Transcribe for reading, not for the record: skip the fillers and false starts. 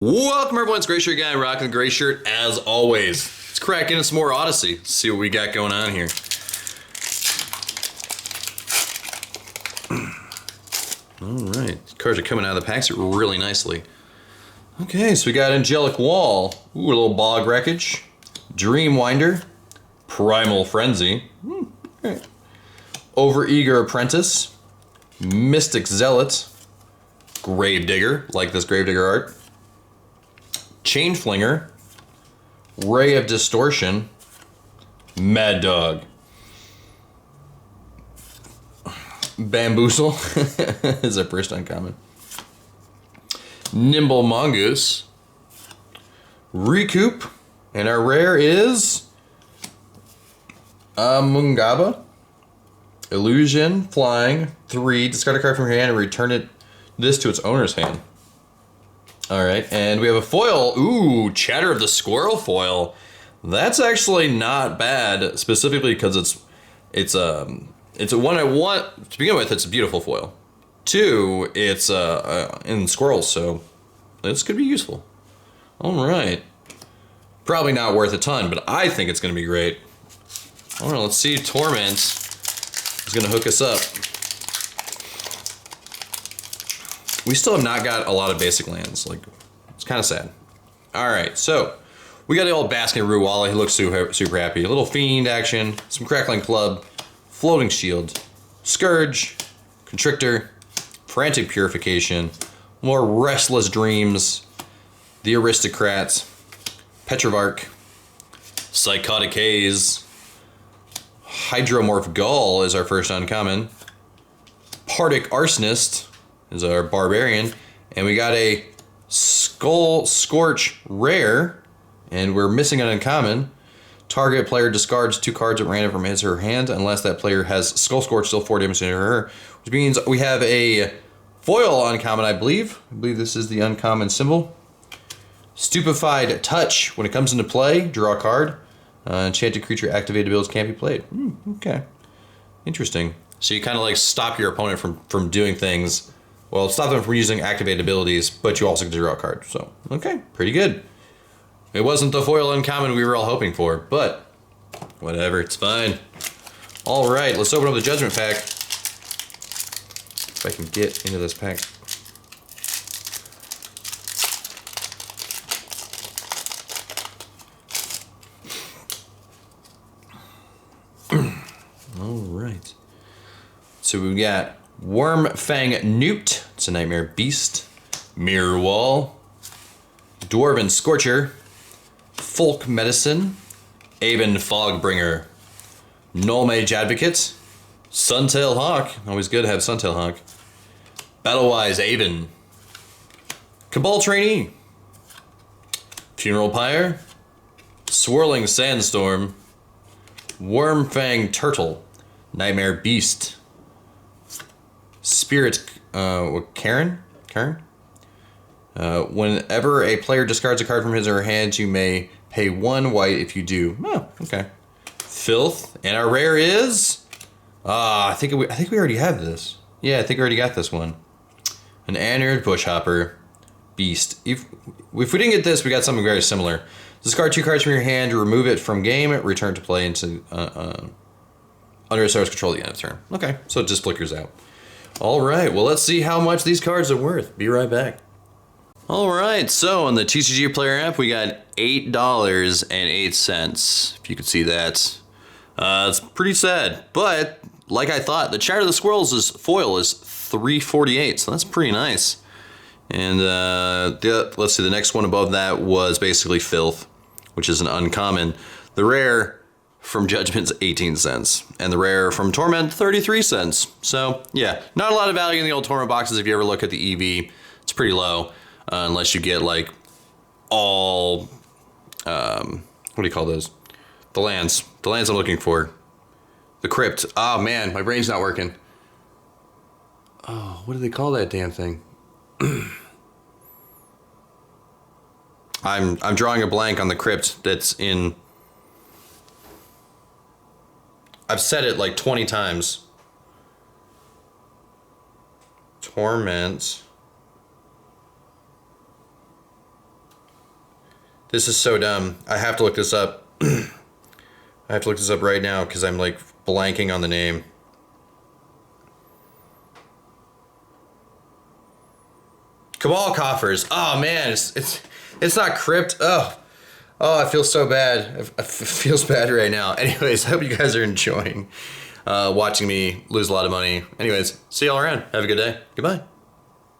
Welcome everyone, it's Gray Shirt Guy, rocking the gray shirt as always. Let's crack into some more Odyssey, see what we got going on here. Alright, cards are coming out of the packs really nicely. Okay, so we got Angelic Wall, ooh, a little Bog Wreckage, Dreamwinder, Primal Frenzy, okay. Overeager Apprentice, Mystic Zealot, Gravedigger, like this Gravedigger art, Chain Flinger, Ray of Distortion, Mad Dog, Bamboozle is our first uncommon, Nimble Mongoose, Recoup, and our rare is Mungaba, Illusion, Flying, 3, discard a card from your hand and return this to its owner's hand. Alright, and we have a foil. Ooh, Chatter of the Squirrel foil. That's actually not bad, specifically because it's a one I want to begin with. It's a beautiful foil. 2, it's in squirrels, so this could be useful. Alright. Probably not worth a ton, but I think it's going to be great. Alright, let's see if Torment is going to hook us up. We still have not got a lot of basic lands. Like, it's kind of sad. All right, so we got the old Basking Ruwala. He looks super happy. A little Fiend action, some Crackling Club, Floating Shield, Scourge, Constrictor, Frantic Purification, more Restless Dreams, the Aristocrats, Petrovarch, Psychotic Haze, Hydromorph Gull is our first uncommon, Partick Arsonist is our Barbarian, and we got a Skull Scorch rare, and we're missing an uncommon. Target player discards 2 cards at random from his or her hand unless that player has Skull Scorch, still 4 damage to her, which means we have a foil uncommon, I believe. I believe this is the uncommon symbol. Stupefied Touch. When it comes into play, draw a card. Enchanted creature activated abilities can't be played. Okay. Interesting. So you kind of like stop your opponent from doing things. Well, stop them from using activated abilities, but you also get to draw a card. So, okay, pretty good. It wasn't the foil uncommon we were all hoping for, but whatever, it's fine. All right, let's open up the Judgment Pack. If I can get into this pack. All right. So we've got Wormfang Newt, it's a Nightmare Beast, Mirror Wall, Dwarven Scorcher, Folk Medicine, Aven Fogbringer, Null Mage Advocate, Suntail Hawk, always good to have Suntail Hawk, Battlewise Aven, Cabal Trainee, Funeral Pyre, Swirling Sandstorm, Wormfang Turtle, Nightmare Beast, Spirit, Karen? Whenever a player discards a card from his or her hand, you may pay 1 white if you do. Oh, okay. Filth, and our rare is... I think we already have this. Yeah, I think we already got this one. An Annured Bushhopper Beast. If we didn't get this, we got something very similar. Discard 2 cards from your hand, remove it from game, return to play into under a star's control at the end of the turn. Okay, so it just flickers out. All right, well, let's see how much these cards are worth. Be right back. All right, so on the TCG Player app, we got $8.08. If you could see that. It's pretty sad, but like I thought, the Chatter of the Squirrels' foil is $3.48, so that's pretty nice. And let's see, the next one above that was basically Filth, which is an uncommon. The rare from Judgment's 18 cents, and the rare from Torment 33 cents. So yeah, not a lot of value in the old Torment boxes. If you ever look at the EV, it's pretty low, unless you get like all what do you call those? The lands I'm looking for. The Crypt. Oh man, my brain's not working. Oh, what do they call that damn thing? I'm drawing a blank on the Crypt that's in... I've said it like 20 times. Torment. This is so dumb. I have to look this up. I have to look this up right now because I'm like blanking on the name. Cabal Coffers. Oh man, it's not Crypt. Oh, I feel so bad. It feels bad right now. Anyways, I hope you guys are enjoying watching me lose a lot of money. Anyways, see y'all around. Have a good day. Goodbye.